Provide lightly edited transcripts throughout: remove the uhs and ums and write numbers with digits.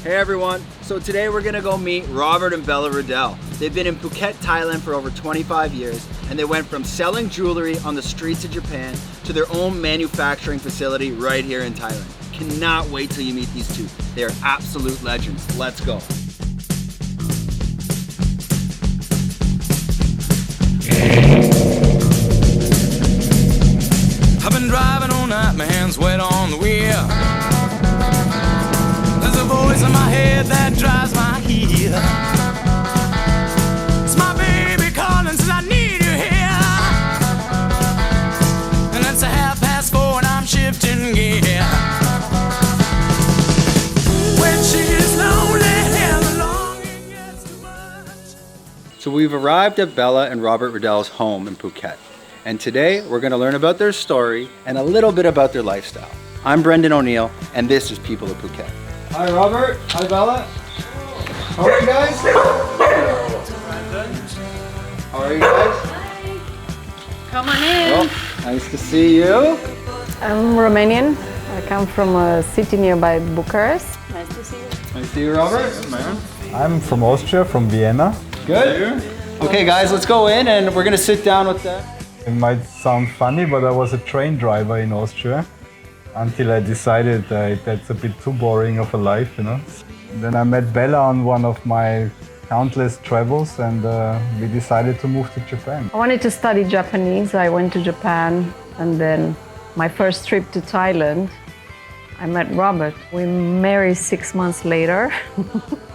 Hey everyone, so today we're gonna go meet Robert and Bella Riddell. They've been in Phuket, Thailand for over 25 years, and they went from selling jewelry on the streets of Japan to their own manufacturing facility right here in Thailand. Cannot wait till you meet these two. They are absolute legends. Let's go. I've been driving all night, my hands wet on the wheel. There's a voice in my head that drives my heel. It's my baby calling, says I need you here. And it's 4:30 and I'm shifting gear. When she's lonely and the longing gets too much. So we've arrived at Bella and Robert Riddell's home in Phuket. And today we're gonna learn about their story and a little bit about their lifestyle. I'm Brendan O'Neill, and this is People of Phuket. Hi Robert, hi Bella. How are you guys? How are you guys? Hi. Come on in. Well, nice to see you. I'm Romanian. I come from a city nearby Bucharest. Nice to see you. Nice to see you, Robert. I'm from Austria, from Vienna. Good. Okay guys, let's go in and we're gonna sit down with them. It might sound funny, but I was a train driver in Austria until I decided that's a bit too boring of a life, you know. Then I met Bella on one of my countless travels, and we decided to move to Japan. I wanted to study Japanese. I went to Japan, and then my first trip to Thailand, I met Robert. We married 6 months later.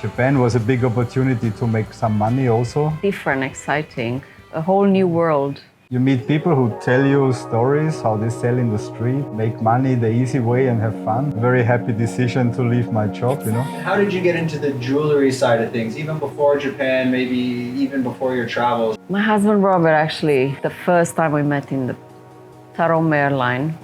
Japan was a big opportunity to make some money also. Different, exciting, a whole new world. You meet people who tell you stories, how they sell in the street, make money the easy way and have fun. Very happy decision to leave my job, you know. How did you get into the jewelry side of things, even before Japan, maybe even before your travels? My husband Robert, actually, the first time we met in the Arobela airline,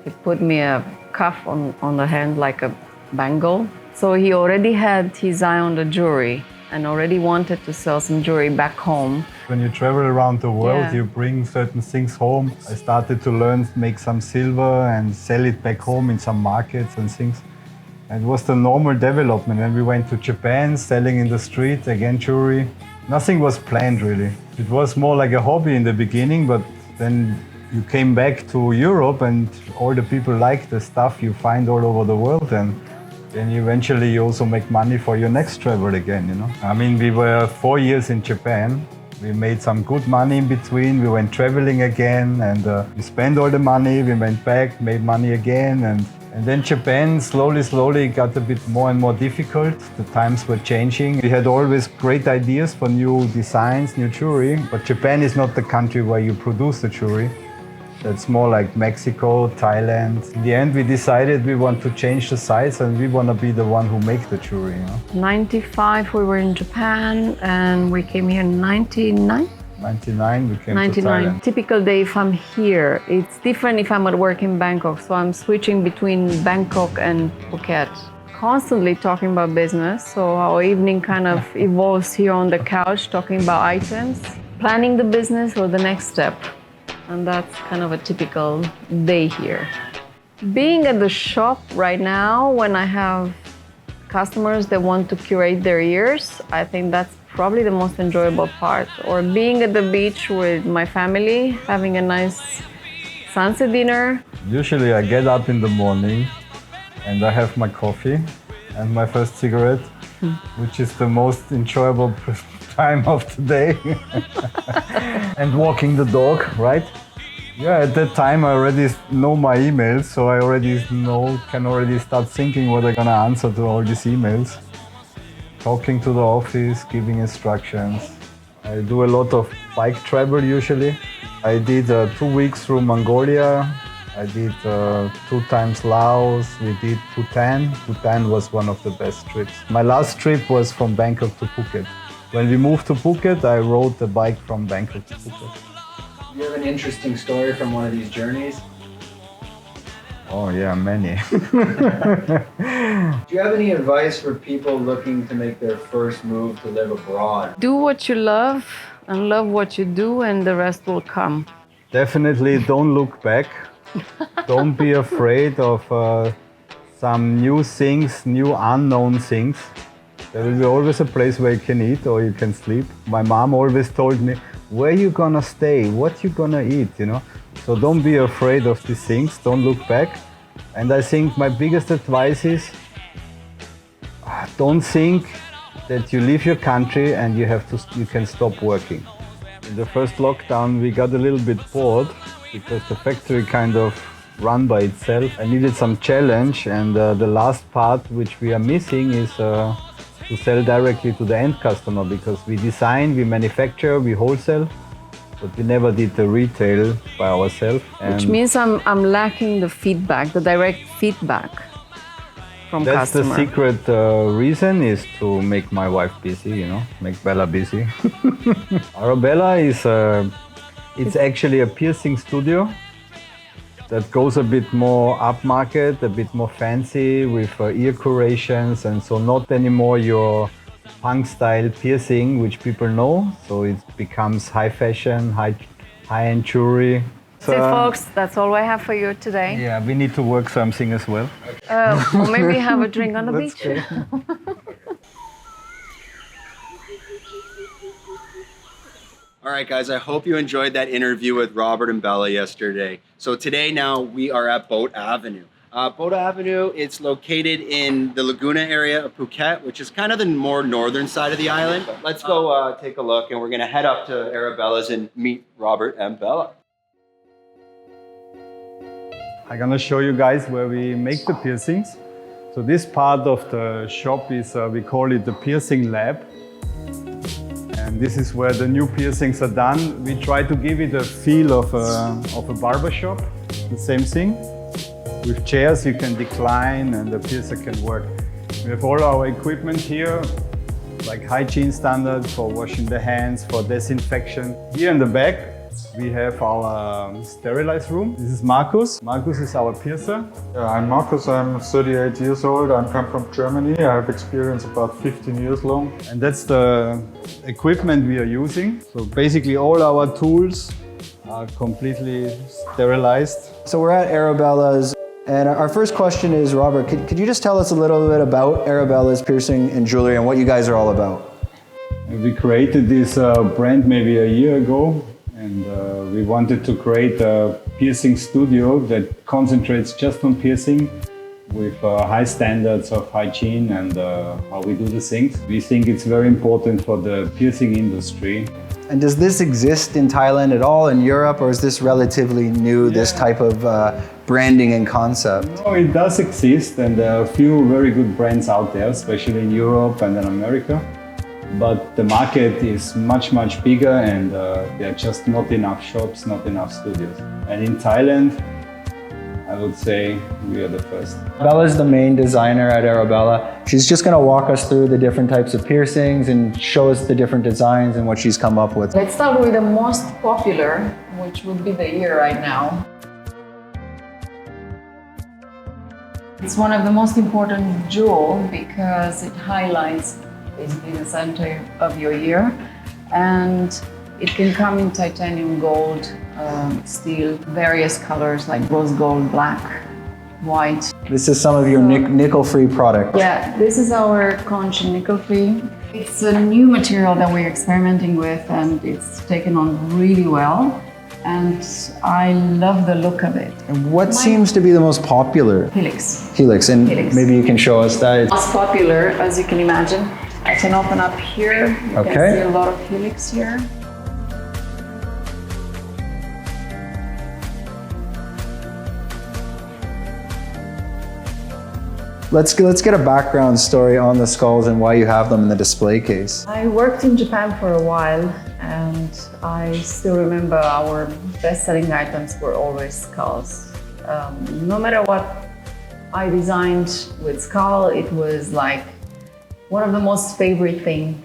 he put me a cuff on the hand like a bangle. So he already had his eye on the jewelry and already wanted to sell some jewelry back home. When you travel around the world, Yeah. you bring certain things home. I started to learn to make some silver and sell it back home in some markets and things. It was the normal development. And we went to Japan, selling in the street, again jewelry. Nothing was planned really. It was more like a hobby in the beginning, but then you came back to Europe and all the people like the stuff you find all over the world. And then eventually you also make money for your next travel again, you know. I mean, we were 4 years in Japan. We made some good money in between. We went traveling again, and we spent all the money. We went back, made money again, and then Japan slowly got a bit more and more difficult. The times were changing. We had always great ideas for new designs, new jewelry, but Japan is not the country where you produce the jewelry. That's more like Mexico, Thailand. In the end, we decided we want to change the size and we want to be the one who make the jewelry. You know? 95, we were in Japan, and we came here in 99. 99, we came to 99. Thailand. Typical day if I'm here. It's different if I'm at work in Bangkok. So I'm switching between Bangkok and Phuket. Constantly talking about business. So our evening kind of evolves here on the couch, talking about items, planning the business or the next step. And that's kind of a typical day here. Being at the shop right now, when I have customers that want to curate their ears, I think that's probably the most enjoyable part. Or being at the beach with my family, having a nice sunset dinner. Usually I get up in the morning and I have my coffee and my first cigarette, which is the most enjoyable time of the day. And walking the dog, right? Yeah, at that time I already know my emails, so I can already start thinking what I'm gonna answer to all these emails. Talking to the office, giving instructions. I do a lot of bike travel usually. I did 2 weeks through Mongolia. I did 2 times Laos. We did Bhutan. Bhutan was one of the best trips. My last trip was from Bangkok to Phuket. When we moved to Phuket, I rode the bike from Bangkok to Phuket. Do you have an interesting story from one of these journeys? Oh yeah, many. Do you have any advice for people looking to make their first move to live abroad? Do what you love and love what you do, and the rest will come. Definitely don't look back. Don't be afraid of some new things, new unknown things. There will be always a place where you can eat or you can sleep. My mom always told me, where you gonna stay, what you gonna eat, you know? So don't be afraid of these things, don't look back. And I think my biggest advice is, don't think that you leave your country and you can stop working. In the first lockdown, we got a little bit bored because the factory kind of run by itself. I needed some challenge, and the last part which we are missing is to sell directly to the end customer, because we design, we manufacture, we wholesale, but we never did the retail by ourselves. Which means I'm lacking the feedback, the direct feedback from that's customer. the secret reason is to make my wife busy, you know, make Bella busy. Arobela is it's actually a piercing studio that goes a bit more upmarket, a bit more fancy with ear curations, and so not anymore your punk style piercing, which people know. So it becomes high fashion, high-end jewelry. So folks, that's all I have for you today. Yeah, we need to work something as well. Or maybe have a drink on the beach. All right, guys, I hope you enjoyed that interview with Robert and Bella yesterday. So today now we are at Boat Avenue. Boat Avenue, it's located in the Laguna area of Phuket, which is kind of the more northern side of the island. But let's go take a look, and we're gonna head up to Arobella's and meet Robert and Bella. I'm gonna show you guys where we make the piercings. So this part of the shop is, we call it the piercing lab. And this is where the new piercings are done. We try to give it a feel of a barber shop, the same thing. With chairs you can decline and the piercer can work. We have all our equipment here, like hygiene standards for washing the hands, for disinfection. Here in the back, we have our sterilized room. This is Markus. Markus is our piercer. Yeah, I'm Markus, I'm 38 years old, I come from Germany. I have experience about 15 years long. And that's the equipment we are using. So basically all our tools are completely sterilized. So we're at Arobella's, and our first question is, Robert, could you just tell us a little bit about Arobella's Piercing and Jewelry and what you guys are all about? We created this brand maybe a year ago, and we wanted to create a piercing studio that concentrates just on piercing with high standards of hygiene and how we do the things. We think it's very important for the piercing industry. And does this exist in Thailand at all, in Europe, or is this relatively new, this type of branding and concept? No, it does exist, and there are a few very good brands out there, especially in Europe and in America. But the market is much, much bigger, and there are just not enough shops, not enough studios. And in Thailand, I would say we are the first. Bella's the main designer at Arobela. She's just going to walk us through the different types of piercings and show us the different designs and what she's come up with. Let's start with the most popular, which would be the ear right now. It's one of the most important jewels because it highlights basically the center of your ear, and it can come in titanium, gold, steel, various colors like rose gold, black, white. This is some of your nickel-free product. Yeah, this is our conch nickel-free. It's a new material that we're experimenting with, and it's taken on really well. And I love the look of it. And what seems to be the most popular? Helix. Helix, and Helix. maybe you can show us that. Most popular, as you can imagine. I can open up here. You can see a lot of helix here. Let's get a background story on the skulls and why you have them in the display case. I worked in Japan for a while, and I still remember our best-selling items were always skulls. No matter what I designed with skull, it was like one of the most favorite thing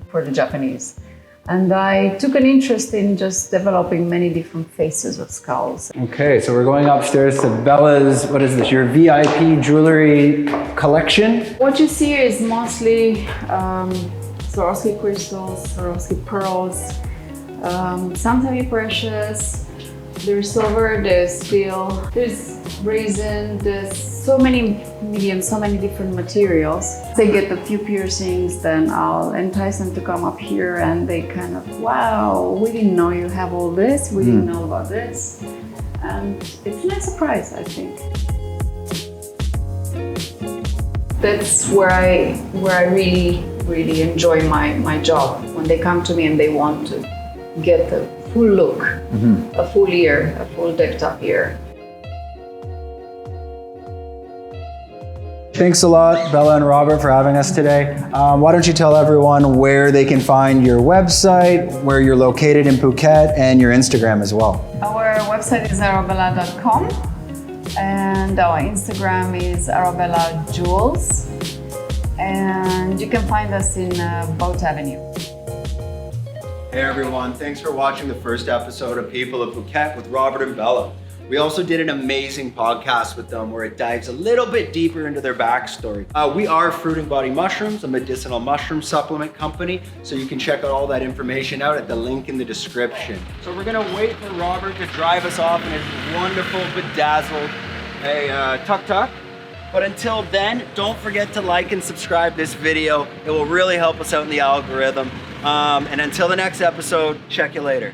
for the Japanese. And I took an interest in just developing many different faces of skulls. Okay, so we're going upstairs to Bella's, what is this, your VIP jewelry collection? What you see is mostly Swarovski crystals, Swarovski pearls, some semi-precious. There's silver, there's steel, there's resin, there's so many mediums, so many different materials. They get a few piercings, then I'll entice them to come up here and they kind of, wow, we didn't know you have all this, we didn't know about this. And it's a nice surprise, I think. That's where I really enjoy my job, when they come to me and they want to get a full look, a full ear, a full decked up ear. Thanks a lot, Bella and Robert, for having us today. Why don't you tell everyone where they can find your website, where you're located in Phuket, and your Instagram as well. Our website is arobela.com and our Instagram is Arobela Jewels, and you can find us in Boat Avenue. Hey everyone, thanks for watching the first episode of People of Phuket with Robert and Bella. We also did an amazing podcast with them where it dives a little bit deeper into their backstory. We are Fruiting Body Mushrooms, a medicinal mushroom supplement company, so you can check out all that information out at the link in the description. So we're gonna wait for Robert to drive us off in his wonderful, bedazzled, tuk-tuk. But until then, don't forget to like and subscribe this video. It will really help us out in the algorithm. And until the next episode, check you later.